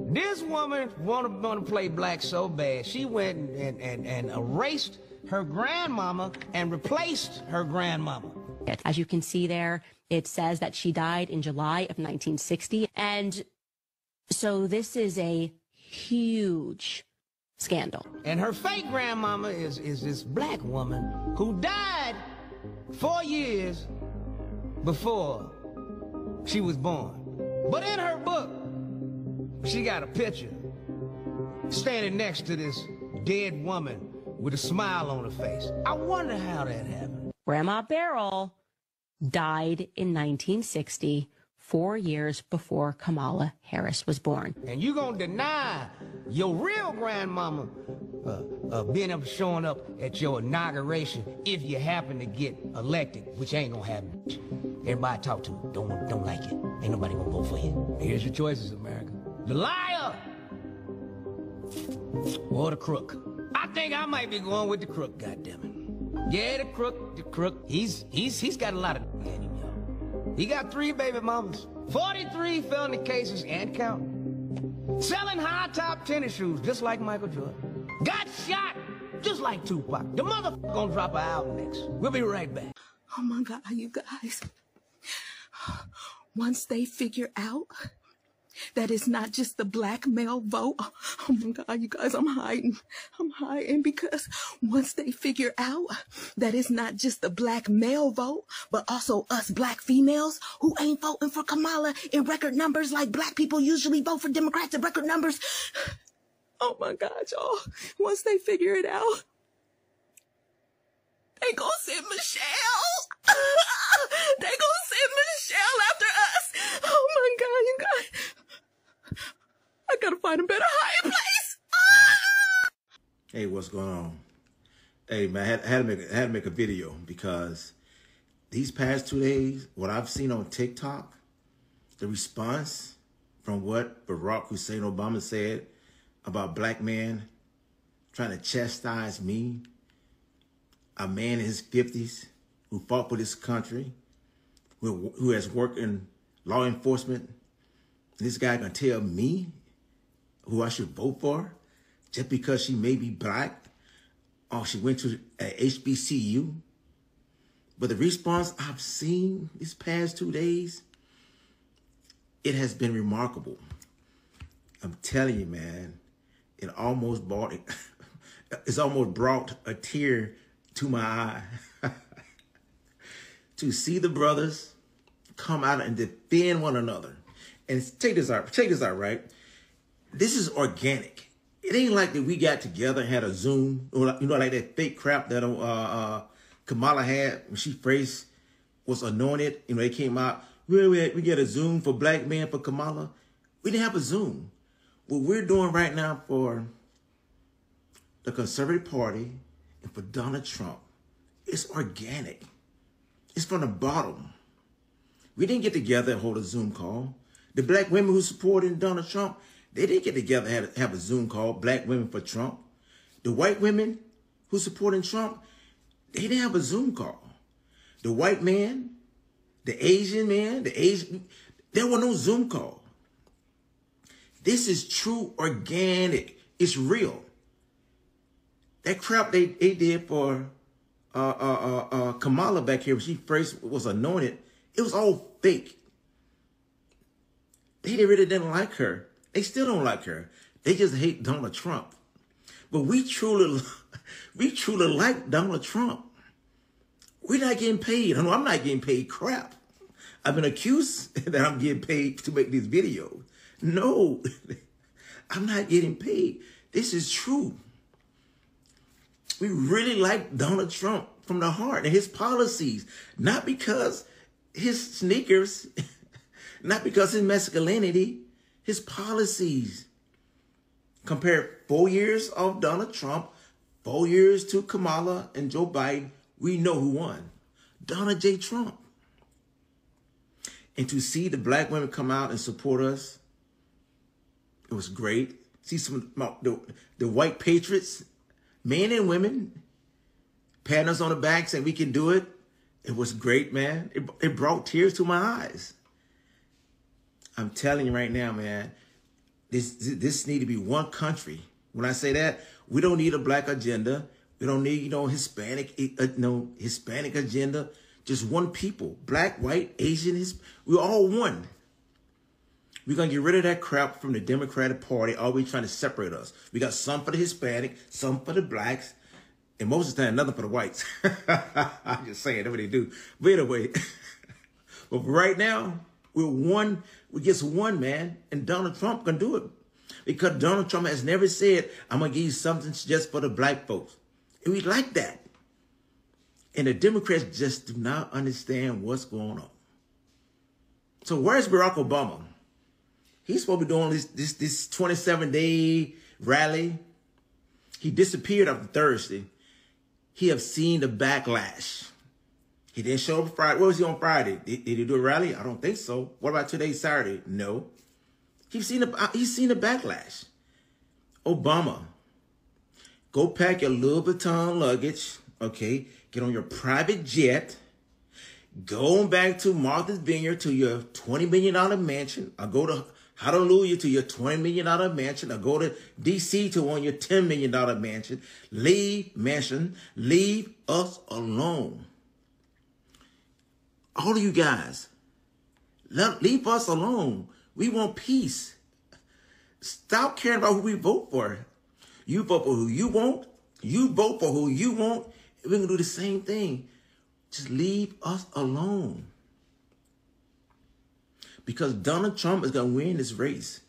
This woman wanted to play black so bad, she went and erased her grandmama and replaced her grandmama. As you can see there, it says that she died in July of 1960. And so this is a huge scandal. And her fake grandmama is this black woman who died 4 years before she was born. But in her book, she got a picture standing next to this dead woman with a smile on her face. I wonder how that happened. Grandma Beryl died in 1960, 4 years before Kamala Harris was born. And you gonna deny your real grandmama showing up at your inauguration if you happen to get elected, which ain't gonna happen. Everybody I talk to don't like it. Ain't nobody gonna vote for you. Here's your choices, America. The liar or the crook. I think I might be going with the crook, goddammit. Yeah, the crook. He's got a lot of in him, y'all. He got 3 baby mamas, 43 felony cases and counting. Selling high-top tennis shoes just like Michael Jordan. Got shot just like Tupac. The motherfucker gonna drop an album next. We'll be right back. Oh my God, you guys. Once they figure out that it's not just the black male vote. Oh my God, you guys, I'm hiding. I'm hiding because once they figure out that it's not just the black male vote, but also us black females who ain't voting for Kamala in record numbers like black people usually vote for Democrats in record numbers. Oh my God, y'all. Once they figure it out, they gonna send Michelle. They gonna send Michelle after us. Oh my God, you guys. I gotta find a better hiding place. Hey, what's going on? Hey, man, I had to make a video because these past 2 days, what I've seen on TikTok, the response from what Barack Hussein Obama said about black men trying to chastise me, a man in his 50s who fought for this country, who has worked in law enforcement. This guy gonna tell me who I should vote for just because she may be black or she went to a HBCU. But the response I've seen these past 2 days, it has been remarkable. I'm telling you, man, it's almost brought a tear to my eye to see the brothers come out and defend one another. And check this out, right? This is organic. It ain't like that we got together and had a Zoom, you know, like that fake crap that Kamala had when she first was anointed. You know, they came out, we get a Zoom for black men for Kamala. We didn't have a Zoom. What we're doing right now for the Conservative Party and for Donald Trump, it's organic. It's from the bottom. We didn't get together and hold a Zoom call. The black women who supported Donald Trump, they didn't get together and have a Zoom call, Black Women for Trump. The white women who supported Trump, they didn't have a Zoom call. The white man, the Asian man, there was no Zoom call. This is true organic. It's real. That crap they did for Kamala back here when she first was anointed, it was all fake. They really didn't like her. They still don't like her. They just hate Donald Trump. But we truly like Donald Trump. We're not getting paid. I know I'm not getting paid crap. I've been accused that I'm getting paid to make these videos. No, I'm not getting paid. This is true. We really like Donald Trump from the heart and his policies, not because his sneakers, not because his masculinity, his policies. Compare 4 years of Donald Trump, 4 years to Kamala and Joe Biden. We know who won. Donald J. Trump. And to see the black women come out and support us, it was great. See some the white patriots, men and women, patting us on the back saying we can do it. It was great, man. It brought tears to my eyes. I'm telling you right now, man, This need to be one country. When I say that, we don't need a black agenda. We don't need, Hispanic agenda. Just one people, black, white, Asian, we're all one. We're going to get rid of that crap from the Democratic Party, always trying to separate us. We got some for the Hispanic, some for the blacks, and most of the time, nothing for the whites. I'm just saying, that's what they do. But anyway, but right now, we're one, we just one, man, and Donald Trump can do it. Because Donald Trump has never said, I'm going to give you something just for the black folks. And we like that. And the Democrats just do not understand what's going on. So where's Barack Obama? He's supposed to be doing this 27-day rally. He disappeared after Thursday. He have seen the backlash. He didn't show up Friday. Where was he on Friday? Did he do a rally? I don't think so. What about today, Saturday? No. He's seen the backlash. Obama, go pack your Louis Vuitton luggage, okay? Get on your private jet. Go on back to Martha's Vineyard to your $20 million mansion. Or go to Honolulu to your $20 million mansion. Or go to D.C. to one your $10 million mansion. Leave us alone. All of you guys, leave us alone. We want peace. Stop caring about who we vote for. You vote for who you want. You vote for who you want. We're going to do the same thing. Just leave us alone. Because Donald Trump is going to win this race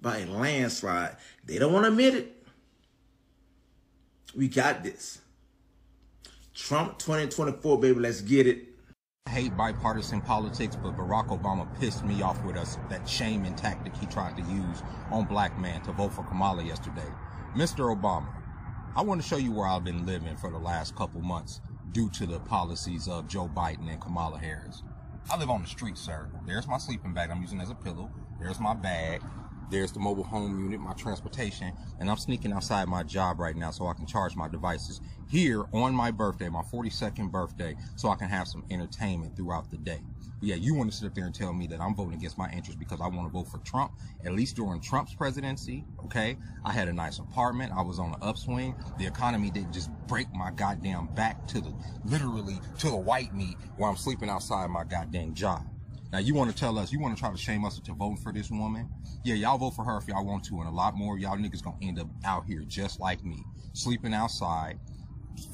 by a landslide. They don't want to admit it. We got this. Trump 2024, baby. Let's get it. I hate bipartisan politics, but Barack Obama pissed me off with that shaming tactic he tried to use on black men to vote for Kamala yesterday. Mr. Obama, I want to show you where I've been living for the last couple months due to the policies of Joe Biden and Kamala Harris. I live on the street, sir. There's my sleeping bag I'm using as a pillow. There's my bag. There's the mobile home unit, my transportation, and I'm sneaking outside my job right now so I can charge my devices here on my birthday, my 42nd birthday, so I can have some entertainment throughout the day. But yeah, you want to sit up there and tell me that I'm voting against my interests because I want to vote for Trump, at least during Trump's presidency, okay? I had a nice apartment. I was on an upswing. The economy didn't just break my goddamn back literally to the white meat while I'm sleeping outside my goddamn job. Now, you want to tell us, you want to try to shame us into voting for this woman? Yeah, y'all vote for her if y'all want to, and a lot more of y'all niggas gonna end up out here just like me, sleeping outside,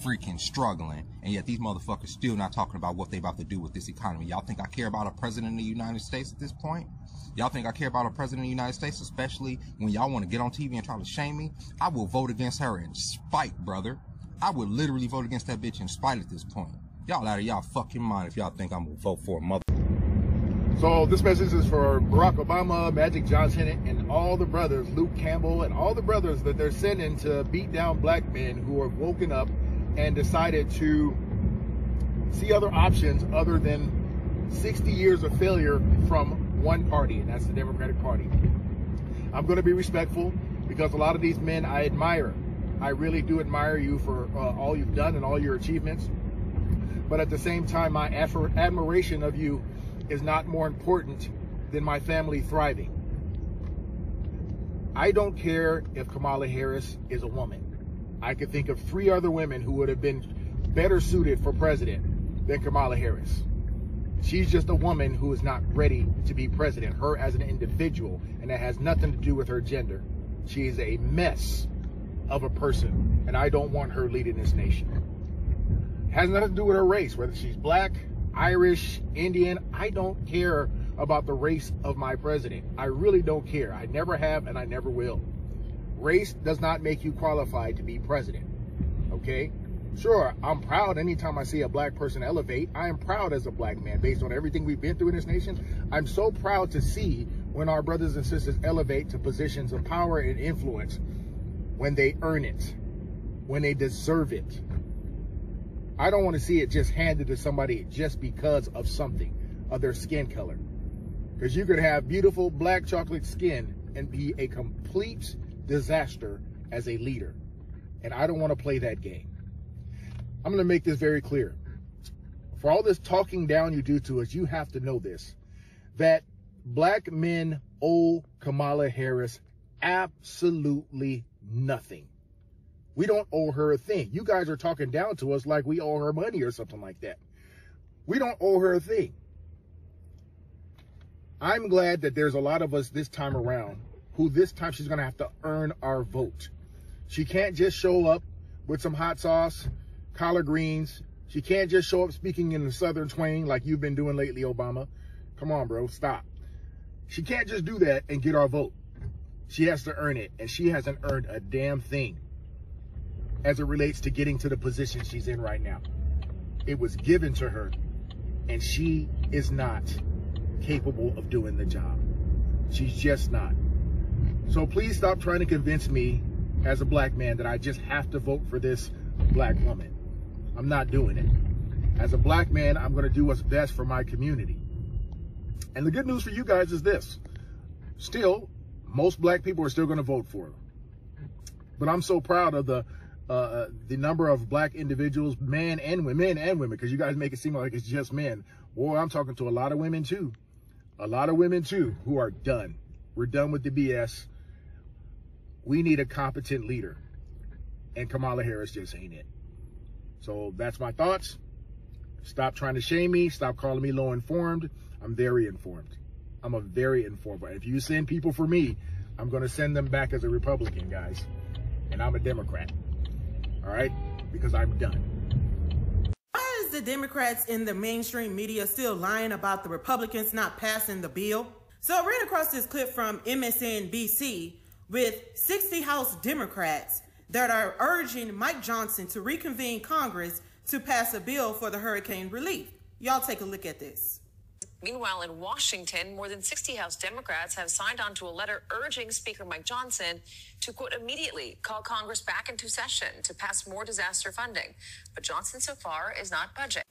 freaking struggling, and yet these motherfuckers still not talking about what they about to do with this economy. Y'all think I care about a president of the United States at this point? Y'all think I care about a president of the United States, especially when y'all want to get on TV and try to shame me? I will vote against her in spite, brother. I would literally vote against that bitch in spite at this point. Y'all out of y'all fucking mind if y'all think I'm gonna vote for a mother. So this message is for Barack Obama, Magic Johnson, and all the brothers, Luke Campbell, and all the brothers that they're sending to beat down black men who have woken up and decided to see other options other than 60 years of failure from one party, and that's the Democratic Party. I'm going to be respectful because a lot of these men I admire. I really do admire you for all you've done and all your achievements. But at the same time, my admiration of you is not more important than my family thriving. I don't care if Kamala Harris is a woman. I could think of 3 other women who would have been better suited for president than Kamala Harris. She's just a woman who is not ready to be president, her as an individual, and that has nothing to do with her gender. She is a mess of a person, and I don't want her leading this nation. It has nothing to do with her race, whether she's black, Irish, Indian. I don't care about the race of my president. I really don't care. I never have and I never will. Race does not make you qualified to be president, okay? Sure, I'm proud anytime I see a black person elevate. I am proud as a black man based on everything we've been through in this nation. I'm so proud to see when our brothers and sisters elevate to positions of power and influence when they earn it, when they deserve it. I don't want to see it just handed to somebody just because of something, of their skin color. Because you could have beautiful black chocolate skin and be a complete disaster as a leader. And I don't want to play that game. I'm going to make this very clear. For all this talking down you do to us, you have to know this, that black men owe Kamala Harris Absolutely nothing. We don't owe her a thing. You guys are talking down to us like we owe her money or something like that. We don't owe her a thing. I'm glad that there's a lot of us this time around who this time she's going to have to earn our vote. She can't just show up with some hot sauce, collard greens. She can't just show up speaking in the Southern twang like you've been doing lately, Obama. Come on, bro, stop. She can't just do that and get our vote. She has to earn it, and she hasn't earned a damn thing as it relates to getting to the position she's in right now. It was given to her, and she is not capable of doing the job. She's just not. So please stop trying to convince me as a black man that I just have to vote for this black woman. I'm not doing it. As a black man, I'm going to do what's best for my community. And the good news for you guys is this. Still, most black people are still going to vote for her. But I'm so proud of the number of black individuals, men and women, because you guys make it seem like it's just men. Boy, I'm talking to a lot of women too. A lot of women too who are done. We're done with the BS. We need a competent leader. And Kamala Harris just ain't it. So that's my thoughts. Stop trying to shame me. Stop calling me low informed. I'm very informed. I'm a very informed. If you send people for me, I'm going to send them back as a Republican, guys. And I'm a Democrat. All right? Because I'm done. Why is the Democrats in the mainstream media still lying about the Republicans not passing the bill? So I ran across this clip from MSNBC with 60 House Democrats that are urging Mike Johnson to reconvene Congress to pass a bill for the hurricane relief. Y'all take a look at this. Meanwhile, in Washington, more than 60 House Democrats have signed on to a letter urging Speaker Mike Johnson to, quote, immediately call Congress back into session to pass more disaster funding. But Johnson so far is not budging.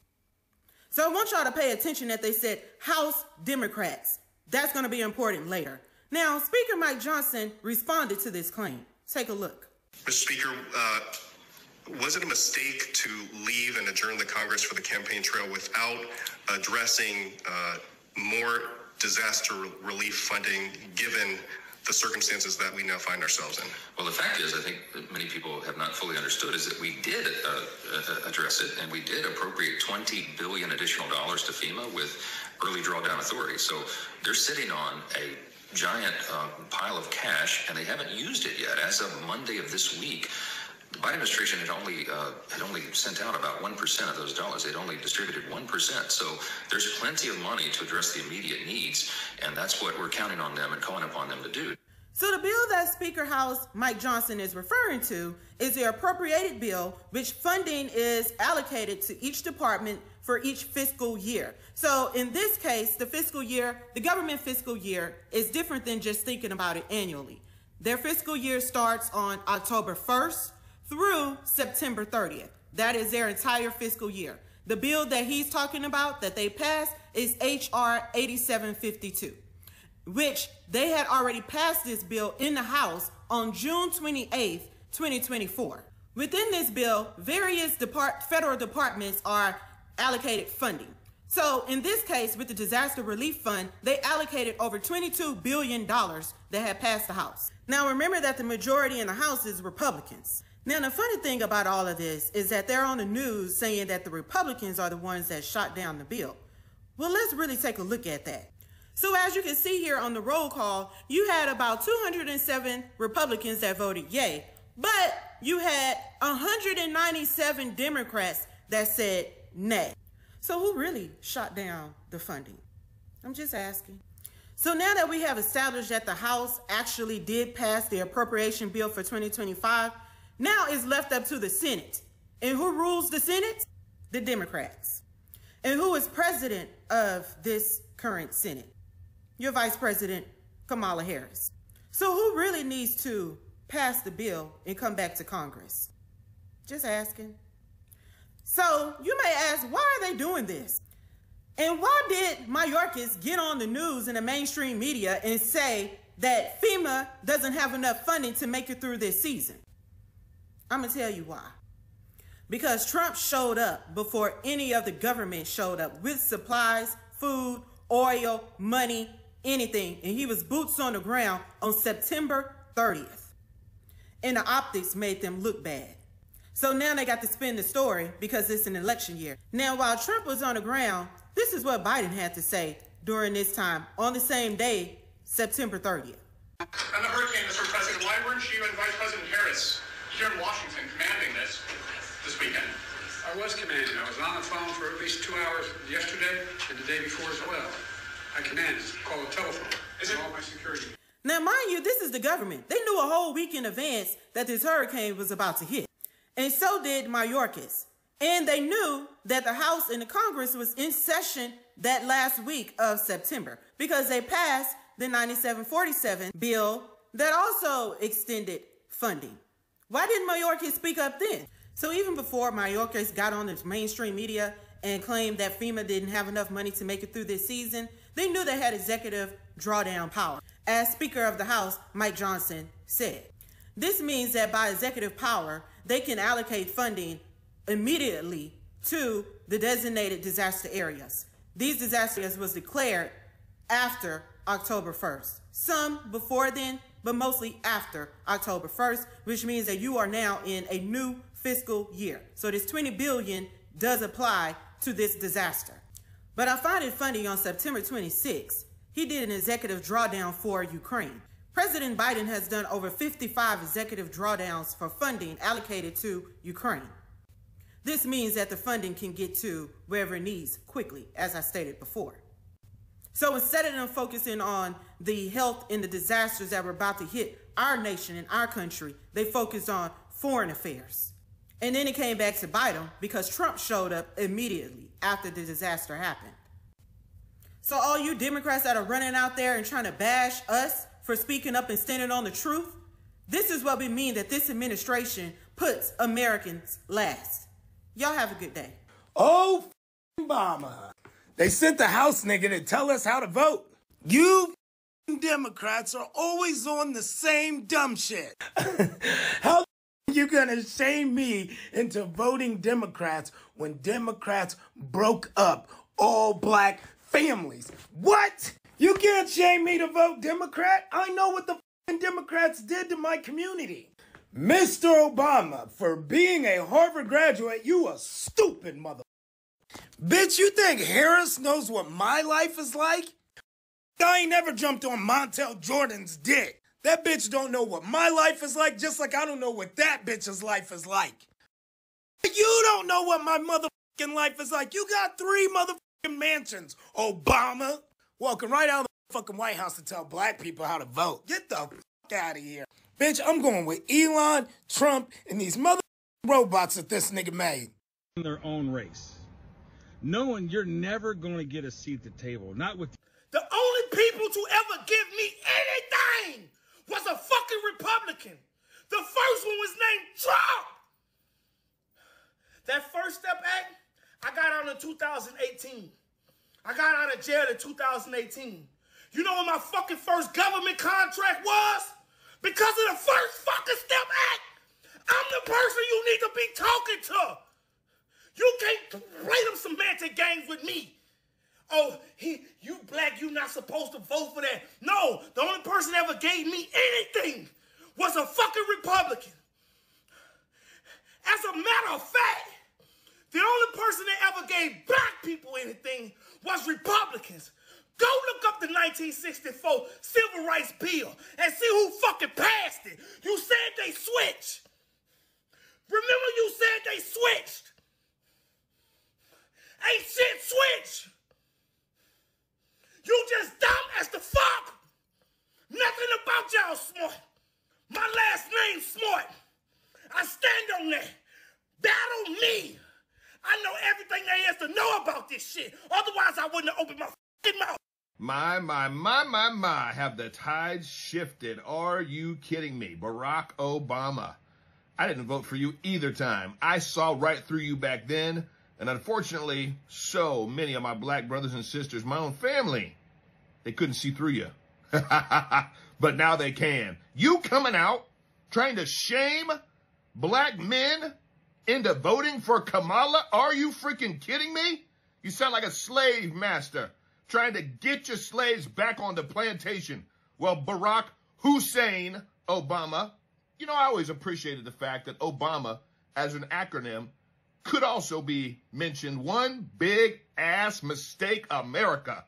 So I want y'all to pay attention that they said House Democrats. That's going to be important later. Now, Speaker Mike Johnson responded to this claim. Take a look. Mr. Speaker, was it a mistake to leave and adjourn the Congress for the campaign trail without addressing more disaster relief funding given the circumstances that we now find ourselves in? Well, the fact is, I think that many people have not fully understood is that we did address it, and we did appropriate $20 billion additional dollars to FEMA with early drawdown authority. So they're sitting on a giant pile of cash, and they haven't used it yet. As of Monday of this week, the Biden administration had only sent out about 1% of those dollars. They'd only distributed 1%. So there's plenty of money to address the immediate needs, and that's what we're counting on them and calling upon them to do. So the bill that Speaker House Mike Johnson is referring to is the appropriated bill, which funding is allocated to each department for each fiscal year. So in this case, the government fiscal year is different than just thinking about it annually. Their fiscal year starts on October 1st through September 30th. That is their entire fiscal year. The bill that he's talking about that they passed is H.R. 8752, which they had already passed this bill in the House on June 28th, 2024. Within this bill, various federal departments are allocated funding. So in this case, with the Disaster Relief Fund, they allocated over $22 billion that had passed the House. Now remember that the majority in the House is Republicans. Now the funny thing about all of this is that they're on the news saying that the Republicans are the ones that shot down the bill. Well, let's really take a look at that. So as you can see here on the roll call, you had about 207 Republicans that voted yay, but you had 197 Democrats that said nay. So who really shot down the funding? I'm just asking. So now that we have established that the House actually did pass the appropriation bill for 2025, now it's left up to the Senate. And who rules the Senate? The Democrats. And who is president of this current Senate? Your Vice President, Kamala Harris. So who really needs to pass the bill and come back to Congress? Just asking. So you may ask, why are they doing this? And why did Mayorkas get on the news in the mainstream media and say that FEMA doesn't have enough funding to make it through this season? I'm going to tell you why. Because Trump showed up before any of the government showed up with supplies, food, oil, money, anything. And he was boots on the ground on September 30th. And the optics made them look bad. So now they got to spin the story because it's an election year. Now, while Trump was on the ground, this is what Biden had to say during this time on the same day, September 30th. And the hurricane, Mr. President, why weren't you and Vice President Harris here in Washington commanding this weekend? I was commanding. I was on the phone for at least 2 hours yesterday and the day before as well. I commanded. Call the telephone. All my security. Now, mind you, this is the government. They knew a whole week in advance that this hurricane was about to hit. And so did Mayorkas. And they knew that the House and the Congress was in session that last week of September because they passed the 9747 bill that also extended funding. Why didn't Mayorkas speak up then? So even before Mayorkas got on the mainstream media and claimed that FEMA didn't have enough money to make it through this season, they knew they had executive drawdown power. As Speaker of the House, Mike Johnson said, this means that by executive power, they can allocate funding immediately to the designated disaster areas. These disaster areas was declared after October 1st. Some before then, but mostly after October 1st, which means that you are now in a new fiscal year. So this $20 billion does apply to this disaster. But I find it funny on September 26th, he did an executive drawdown for Ukraine. President Biden has done over 55 executive drawdowns for funding allocated to Ukraine. This means that the funding can get to wherever it needs quickly, as I stated before. So instead of them focusing on the health and the disasters that were about to hit our nation and our country, they focused on foreign affairs. And then it came back to bite them because Trump showed up immediately after the disaster happened. So all you Democrats that are running out there and trying to bash us for speaking up and standing on the truth, this is what we mean that this administration puts Americans last. Y'all have a good day. Oh, Obama. They sent the House nigga to tell us how to vote. You Democrats are always on the same dumb shit. How you gonna shame me into voting Democrats when Democrats broke up all black families? What? You can't shame me to vote Democrat. I know what the Democrats did to my community. Mr. Obama, for being a Harvard graduate, you a stupid mother. Bitch, you think Harris knows what my life is like? I ain't never jumped on Montel Jordan's dick. That bitch don't know what my life is like, just like I don't know what that bitch's life is like. You don't know what my motherfucking life is like. You got 3 motherfucking mansions, Obama. Walking right out of the fucking White House to tell black people how to vote. Get the fuck out of here. Bitch, I'm going with Elon, Trump, and these motherfucking robots that this nigga made. In their own race. Knowing you're never going to get a seat at the table. Not with... The only people to ever give me anything was a fucking Republican. The first one was named Trump. That First Step Act, I got out in 2018. I got out of jail in 2018. You know what my fucking first government contract was? Because of the First fucking Step Act. I'm the person you need to be talking to. You can't play them semantic games with me. Oh, you black, you not supposed to vote for that. No, the only person that ever gave me anything was a fucking Republican. As a matter of fact, the only person that ever gave black people anything was Republicans. Go look up the 1964 Civil Rights Bill and see who fucking passed it. You said they switched. Remember you said they switched. Ain't shit switched. You just dumb as the fuck. Nothing about y'all smart. My last name's Smart. I stand on that. Battle me. I know everything there is to know about this shit. Otherwise, I wouldn't have opened my fucking mouth. My. Have the tides shifted? Are you kidding me? Barack Obama. I didn't vote for you either time. I saw right through you back then. And unfortunately, so many of my black brothers and sisters, my own family, they couldn't see through you. But now they can. You coming out trying to shame black men into voting for Kamala? Are you freaking kidding me? You sound like a slave master trying to get your slaves back on the plantation. Well, Barack Hussein Obama. You know, I always appreciated the fact that Obama, as an acronym, could also be mentioned. One big ass mistake, America.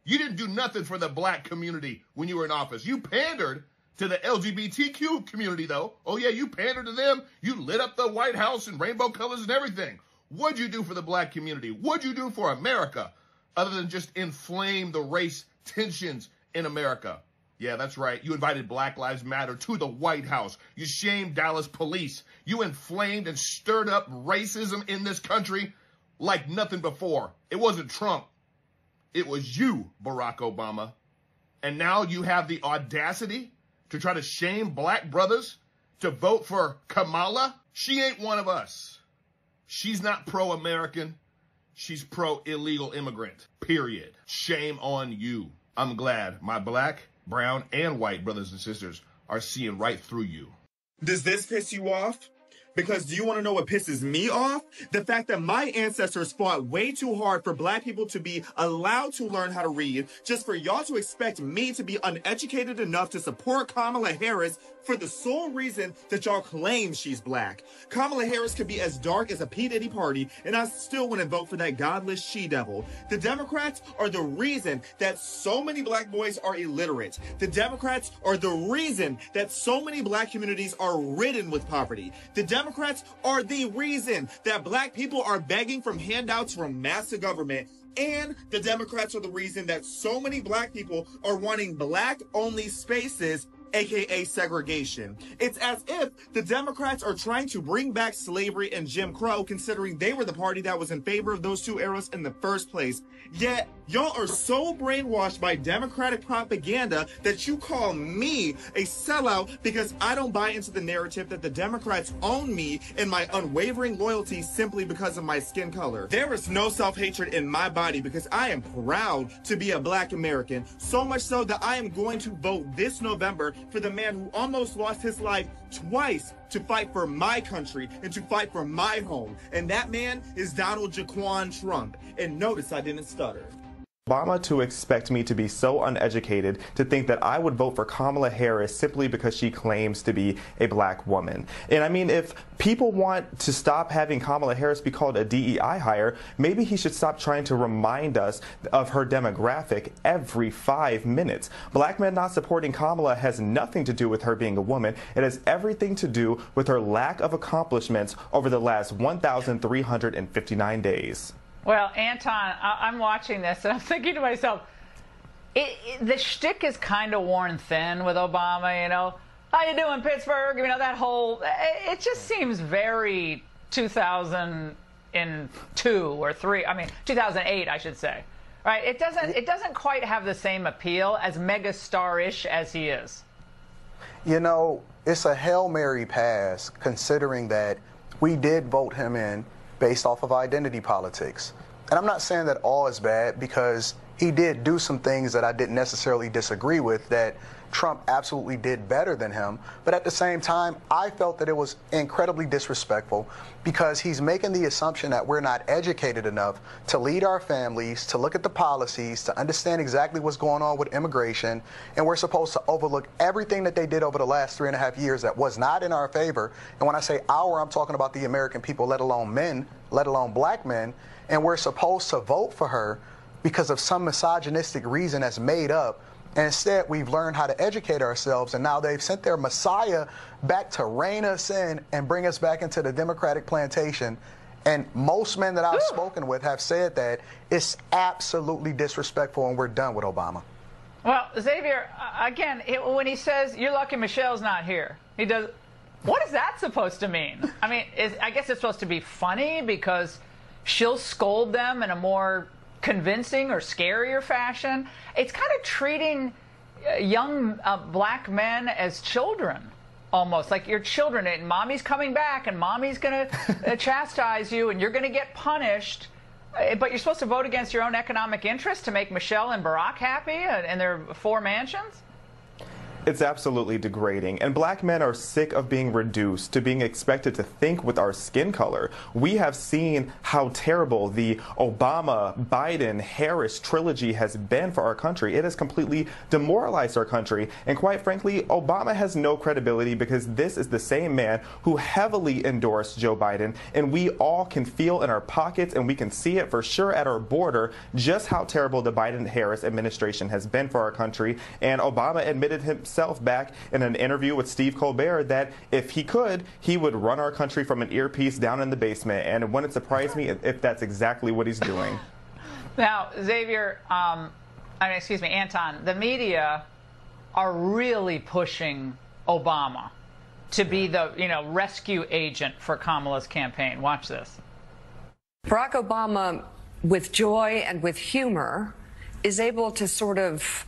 You didn't do nothing for the black community when you were in office. You pandered to the LGBTQ community, though. Oh, yeah, you pandered to them. You lit up the White House in rainbow colors and everything. What'd you do for the black community? What'd you do for America other than just inflame the race tensions in America? Yeah, that's right. You invited Black Lives Matter to the White House. You shamed Dallas police. You inflamed and stirred up racism in this country like nothing before. It wasn't Trump. It was you, Barack Obama. And now you have the audacity to try to shame black brothers to vote for Kamala? She ain't one of us. She's not pro-American. She's pro-illegal immigrant, period. Shame on you. I'm glad my black, brown, and white brothers and sisters are seeing right through you. Does this piss you off? Because do you want to know what pisses me off? The fact that my ancestors fought way too hard for black people to be allowed to learn how to read, just for y'all to expect me to be uneducated enough to support Kamala Harris for the sole reason that y'all claim she's black. Kamala Harris could be as dark as a P. Diddy party, and I still wouldn't vote for that godless she-devil. The Democrats are the reason that so many black boys are illiterate. The Democrats are the reason that so many black communities are ridden with poverty. The Democrats are the reason that black people are begging from handouts from massive government. And the Democrats are the reason that so many black people are wanting black-only spaces, aka segregation. It's as if the Democrats are trying to bring back slavery and Jim Crow, considering they were the party that was in favor of those two eras in the first place. Yet, y'all are so brainwashed by Democratic propaganda that you call me a sellout because I don't buy into the narrative that the Democrats own me and my unwavering loyalty simply because of my skin color. There is no self-hatred in my body because I am proud to be a black American, so much so that I am going to vote this November for the man who almost lost his life twice to fight for my country and to fight for my home. And that man is Donald Jaquan Trump. And notice I didn't stutter. Obama to expect me to be so uneducated to think that I would vote for Kamala Harris simply because she claims to be a black woman. And I mean, if people want to stop having Kamala Harris be called a DEI hire, maybe he should stop trying to remind us of her demographic every 5 minutes. Black men not supporting Kamala has nothing to do with her being a woman. It has everything to do with her lack of accomplishments over the last 1,359 days. Well, Anton, I'm watching this and I'm thinking to myself, the shtick is kind of worn thin with Obama, you know. How you doing, Pittsburgh? You know, that whole, it just seems very 2002 or 3, I mean, 2008, I should say. Right? It doesn't quite have the same appeal as megastar-ish as he is. You know, it's a Hail Mary pass considering that we did vote him in based off of identity politics. And I'm not saying that all is bad because he did do some things that I didn't necessarily disagree with that Trump absolutely did better than him. But at the same time, I felt that it was incredibly disrespectful because he's making the assumption that we're not educated enough to lead our families, to look at the policies, to understand exactly what's going on with immigration. And we're supposed to overlook everything that they did over the last 3.5 years that was not in our favor. And when I say our, I'm talking about the American people, let alone men, let alone black men. And we're supposed to vote for her because of some misogynistic reason that's made up. And instead, we've learned how to educate ourselves, and now they've sent their Messiah back to rein us in and bring us back into the Democratic plantation. And most men that I've spoken with have said that it's absolutely disrespectful, and we're done with Obama. Well, Xavier, again, when he says, you're lucky Michelle's not here, he does, what is that supposed to mean? I mean, I guess it's supposed to be funny because she'll scold them in a more convincing or scarier fashion. It's kind of treating young black men as children, almost like you're children, and mommy's coming back and mommy's going to chastise you and you're going to get punished, but you're supposed to vote against your own economic interests to make Michelle and Barack happy and their 4 mansions? It's absolutely degrading, and black men are sick of being reduced to being expected to think with our skin color. We have seen how terrible the Obama, Biden, Harris trilogy has been for our country. It has completely demoralized our country, and quite frankly, Obama has no credibility because this is the same man who heavily endorsed Joe Biden, and we all can feel in our pockets, and we can see it for sure at our border, just how terrible the Biden-Harris administration has been for our country. And Obama admitted himself back in an interview with Steve Colbert that if he could, he would run our country from an earpiece down in the basement, and it wouldn't surprise me if that's exactly what he's doing. Now, Xavier, Anton, the media are really pushing Obama to be the, rescue agent for Kamala's campaign. Watch this. Barack Obama, with joy and with humor, is able to sort of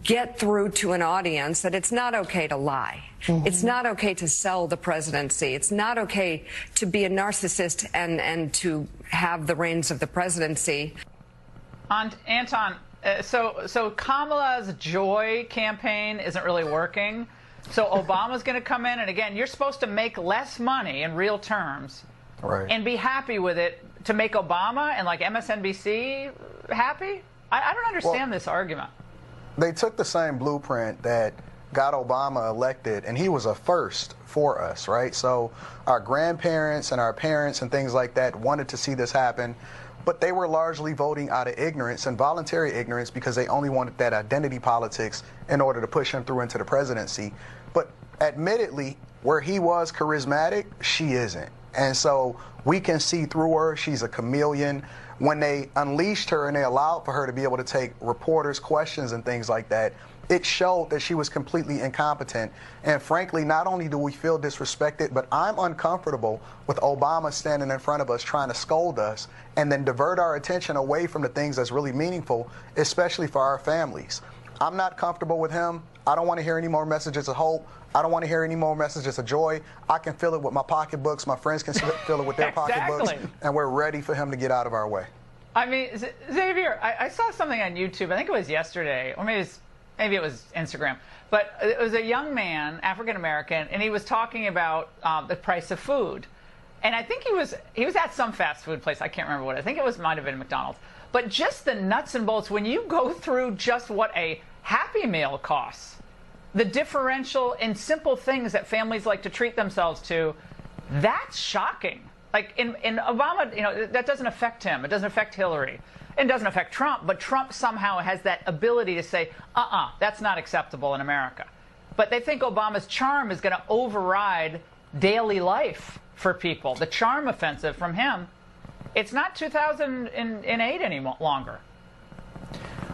get through to an audience that it's not okay to lie. It's not okay to sell the presidency. It's not okay to be a narcissist and to have the reins of the presidency. Anton, so Kamala's joy campaign isn't really working. So Obama's going to come in, and again, you're supposed to make less money in real terms, right, and be happy with it to make Obama and like MSNBC happy? I don't understand this argument. They took the same blueprint that got Obama elected, and he was a first for us, right? So our grandparents and our parents and things like that wanted to see this happen, but they were largely voting out of ignorance and voluntary ignorance because they only wanted that identity politics in order to push him through into the presidency. But admittedly, where he was charismatic, she isn't. And so we can see through her. She's a chameleon. When they unleashed her and they allowed for her to be able to take reporters' questions and things like that, it showed that she was completely incompetent. And frankly, not only do we feel disrespected, but I'm uncomfortable with Obama standing in front of us trying to scold us and then divert our attention away from the things that's really meaningful, especially for our families. I'm not comfortable with him. I don't want to hear any more messages of hope. I don't want to hear any more messages of joy. I can feel it with my pocketbooks. My friends can feel it with their pocketbooks. And we're ready for him to get out of our way. I mean, Xavier, I saw something on YouTube. I think it was yesterday, or maybe it was Instagram. But it was a young man, African-American, and he was talking about the price of food. And I think he was at some fast food place. I can't remember what. I think it might have been McDonald's. But just the nuts and bolts, when you go through just what a Happy Meal costs, the differential in simple things that families like to treat themselves to, that's shocking. Like in Obama, that doesn't affect him. It doesn't affect Hillary. It doesn't affect Trump. But Trump somehow has that ability to say, that's not acceptable in America. But they think Obama's charm is going to override daily life for people. The charm offensive from him, it's not 2008 any longer.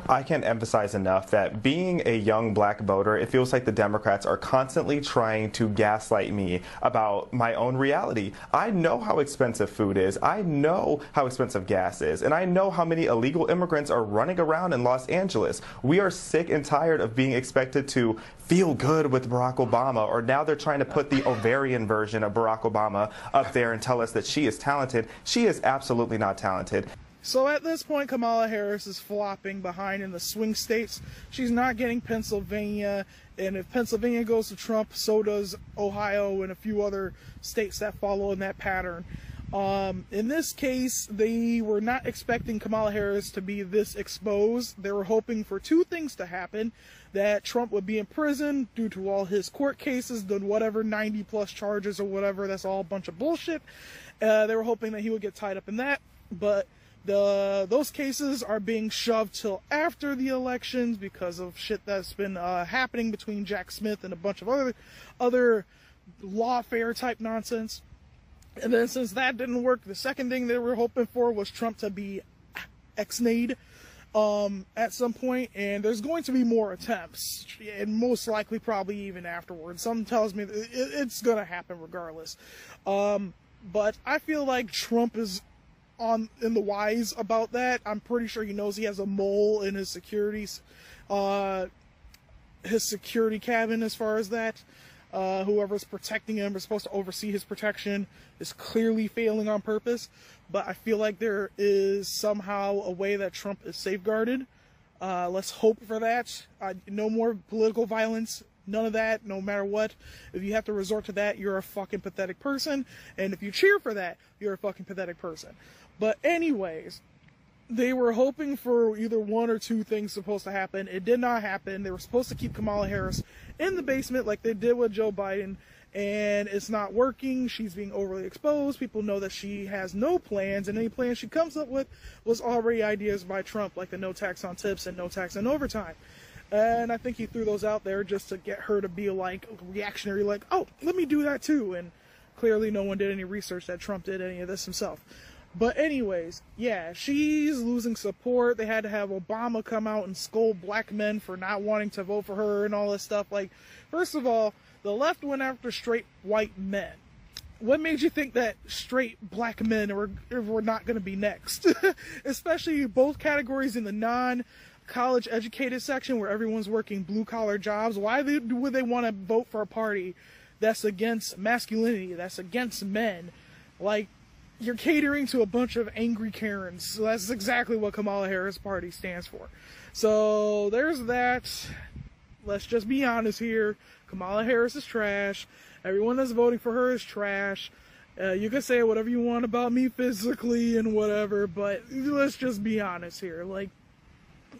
I can't emphasize enough that being a young black voter, it feels like the Democrats are constantly trying to gaslight me about my own reality. I know how expensive food is. I know how expensive gas is. And I know how many illegal immigrants are running around in Los Angeles. We are sick and tired of being expected to feel good with Barack Obama, or now they're trying to put the ovarian version of Barack Obama up there and tell us that she is talented. She is absolutely not talented. So at this point, Kamala Harris is flopping behind in the swing states. She's not getting Pennsylvania, and if Pennsylvania goes to Trump, so does Ohio and a few other states that follow in that pattern. In this case, they were not expecting Kamala Harris to be this exposed. They were hoping for two things to happen: that Trump would be in prison due to all his court cases, the whatever 90+ charges or whatever. That's all a bunch of bullshit. They were hoping that he would get tied up in that, but those cases are being shoved till after the elections because of shit that's been happening between Jack Smith and a bunch of other lawfare type nonsense. And then since that didn't work, the second thing they were hoping for was Trump to be ex-nayed at some point, and there's going to be more attempts, and most likely probably even afterwards. Something tells me that it's going to happen regardless. But I feel like Trump is in the wise about that. I'm pretty sure he knows he has a mole in his security cabin as far as that. Whoever's protecting him or supposed to oversee his protection is clearly failing on purpose. But I feel like there is somehow a way that Trump is safeguarded Let's hope for that. No more political violence. None of that, no matter what. If you have to resort to that, you're a fucking pathetic person. And if you cheer for that, you're a fucking pathetic person. But anyways, they were hoping for either one or two things supposed to happen. It did not happen. They were supposed to keep Kamala Harris in the basement like they did with Joe Biden. And it's not working. She's being overly exposed. People know that she has no plans. And any plans she comes up with was already ideas by Trump, like the no tax on tips and no tax on overtime. And I think he threw those out there just to get her to be like reactionary, like, oh, let me do that too. And clearly no one did any research that Trump did any of this himself. But anyways, yeah, she's losing support. They had to have Obama come out and scold black men for not wanting to vote for her and all this stuff. Like, first of all, the left went after straight white men. What made you think that straight black men were not going to be next? Especially both categories in the non-college educated section where everyone's working blue-collar jobs. Why would they want to vote for a party that's against masculinity, that's against men? Like, you're catering to a bunch of angry Karens. So that's exactly what Kamala Harris party stands for. So there's that. Let's just be honest here. Kamala Harris is trash. Everyone that's voting for her is trash. You can say whatever you want about me physically and whatever, but let's just be honest here. Like,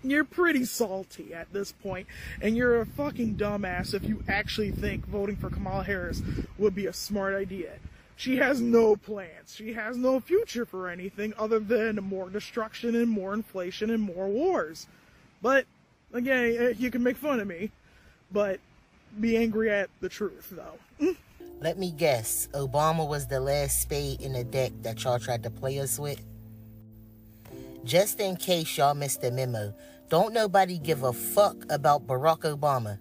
you're pretty salty at this point, and you're a fucking dumbass if you actually think voting for Kamala Harris would be a smart idea. She has no plans. She has no future for anything other than more destruction and more inflation and more wars. But, again, you can make fun of me, but be angry at the truth, though. Let me guess, Obama was the last spade in the deck that y'all tried to play us with? Just in case y'all missed the memo, don't nobody give a fuck about Barack Obama.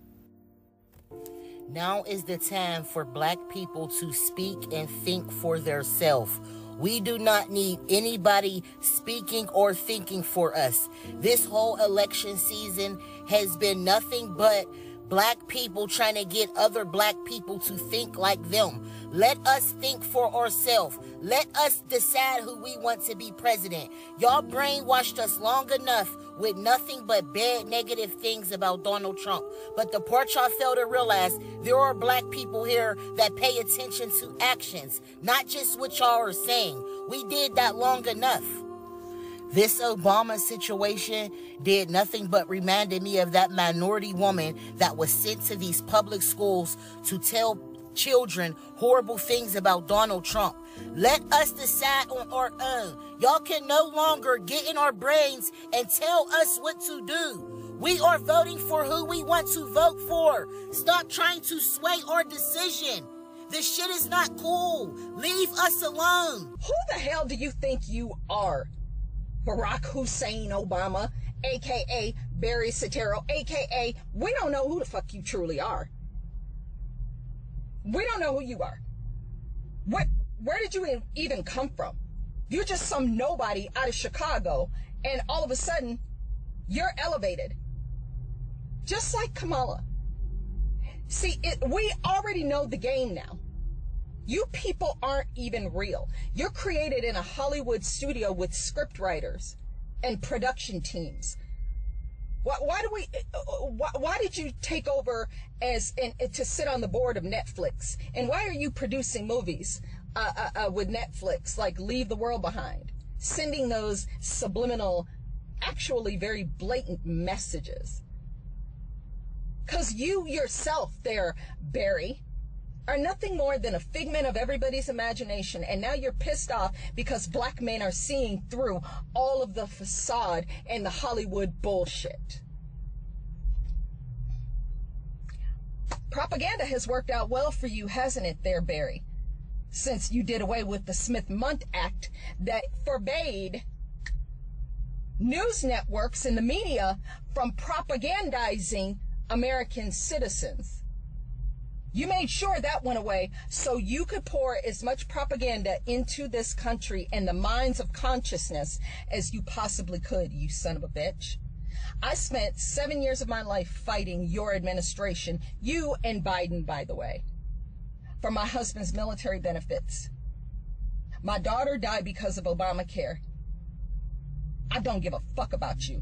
Now is the time for black people to speak and think for theirselves. We do not need anybody speaking or thinking for us. This whole election season has been nothing but black people trying to get other black people to think like them. Let us think for ourselves. Let us decide who we want to be president. Y'all brainwashed us long enough with nothing but bad, negative things about Donald Trump. But the part y'all fail to realize, there are black people here that pay attention to actions, not just what y'all are saying. We did that long enough. This Obama situation did nothing but reminded me of that minority woman that was sent to these public schools to tell children horrible things about Donald Trump. Let us decide on our own. Y'all can no longer get in our brains and tell us what to do. We are voting for who we want to vote for. Stop trying to sway our decision. This shit is not cool. Leave us alone. Who the hell do you think you are? Barack Hussein Obama, a.k.a. Barry Soetoro, a.k.a. we don't know who the fuck you truly are. We don't know who you are. Where did you even come from? You're just some nobody out of Chicago, and all of a sudden, you're elevated. Just like Kamala. See, we already know the game now. You people aren't even real. You're created in a Hollywood studio with script writers and production teams. Why did you take over to sit on the board of Netflix? And why are you producing movies with Netflix like Leave the World Behind, sending those subliminal, actually very blatant messages? Because you yourself there, Barry, are nothing more than a figment of everybody's imagination, and now you're pissed off because black men are seeing through all of the facade and the Hollywood bullshit. Propaganda has worked out well for you, hasn't it there, Barry? Since you did away with the Smith-Mundt Act that forbade news networks and the media from propagandizing American citizens. You made sure that went away so you could pour as much propaganda into this country and the minds of consciousness as you possibly could, you son of a bitch. I spent 7 years of my life fighting your administration, you and Biden, by the way, for my husband's military benefits. My daughter died because of Obamacare. I don't give a fuck about you.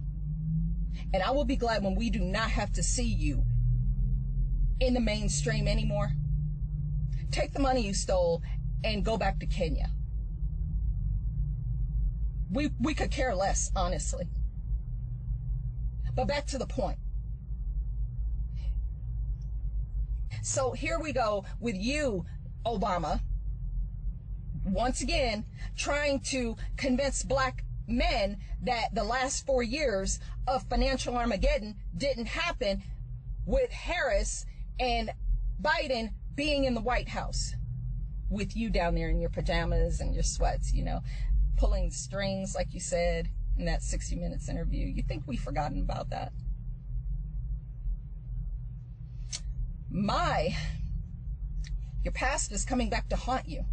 And I will be glad when we do not have to see you in the mainstream anymore. Take the money you stole and go back to Kenya. We could care less, honestly. But back to the point. So here we go with you, Obama, once again, trying to convince black men that the last 4 years of financial Armageddon didn't happen with Harris and Biden being in the White House with you down there in your pajamas and your sweats, you know, pulling strings, like you said in that 60 Minutes interview. You think we've forgotten about that? Your past is coming back to haunt you.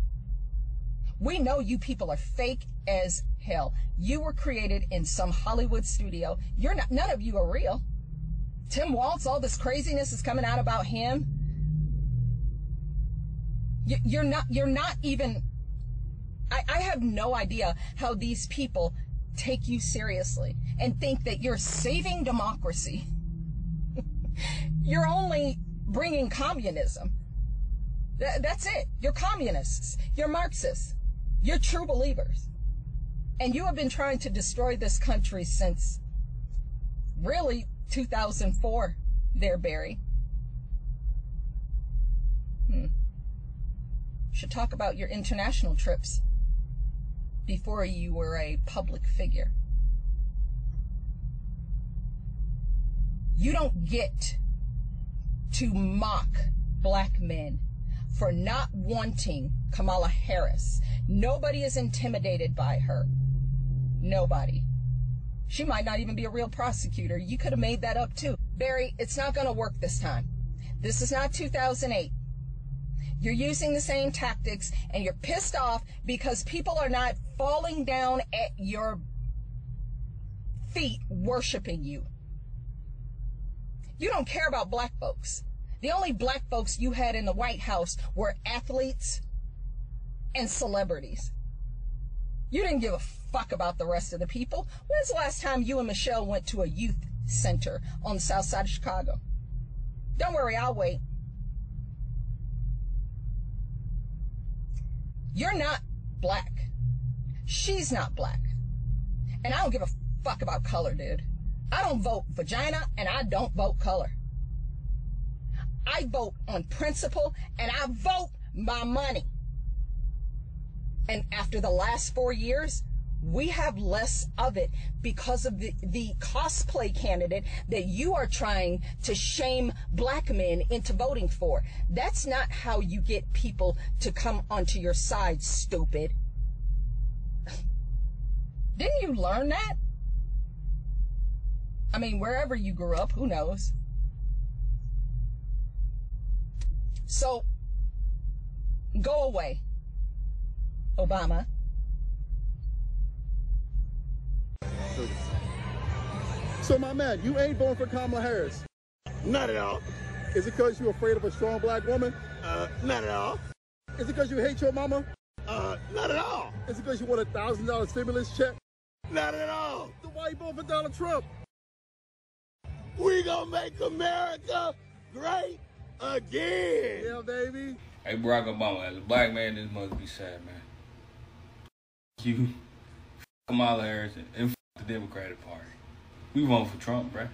We know you people are fake as hell. You were created in some Hollywood studio. None of you are real. Tim Waltz, all this craziness is coming out about him. You're not even, I have no idea how these people take you seriously and think that you're saving democracy. You're only bringing communism. That's it. You're communists. You're Marxists. You're true believers. And you have been trying to destroy this country since really 2004 there, Barry. Should talk about your international trips before you were a public figure. You don't get to mock black men for not wanting Kamala Harris. Nobody is intimidated by her. Nobody. She might not even be a real prosecutor. You could have made that up too. Barry, it's not going to work this time. This is not 2008. You're using the same tactics and you're pissed off because people are not falling down at your feet worshiping you. You don't care about black folks. The only black folks you had in the White House were athletes and celebrities. You didn't give a fuck about the rest of the people. When's the last time you and Michelle went to a youth center on the south side of Chicago? Don't worry, I'll wait. You're not black. She's not black. And I don't give a fuck about color, dude. I don't vote vagina and I don't vote color. I vote on principle and I vote my money. And after the last 4 years, we have less of it because of the cosplay candidate that you are trying to shame black men into voting for. That's not how you get people to come onto your side, stupid. Didn't you learn that? I mean, wherever you grew up, who knows? So, go away, Obama. So, my man, you ain't voting for Kamala Harris? Not at all. Is it because you're afraid of a strong black woman? Not at all. Is it because you hate your mama? Not at all. Is it because you want a $1,000 stimulus check? Not at all. So why you voting for Donald Trump? We gonna make America great again. Yeah, baby. Hey, Barack Obama, as a black man, this must be sad, man. You, Kamala Harris, and the Democratic Party. We vote for Trump, bruh.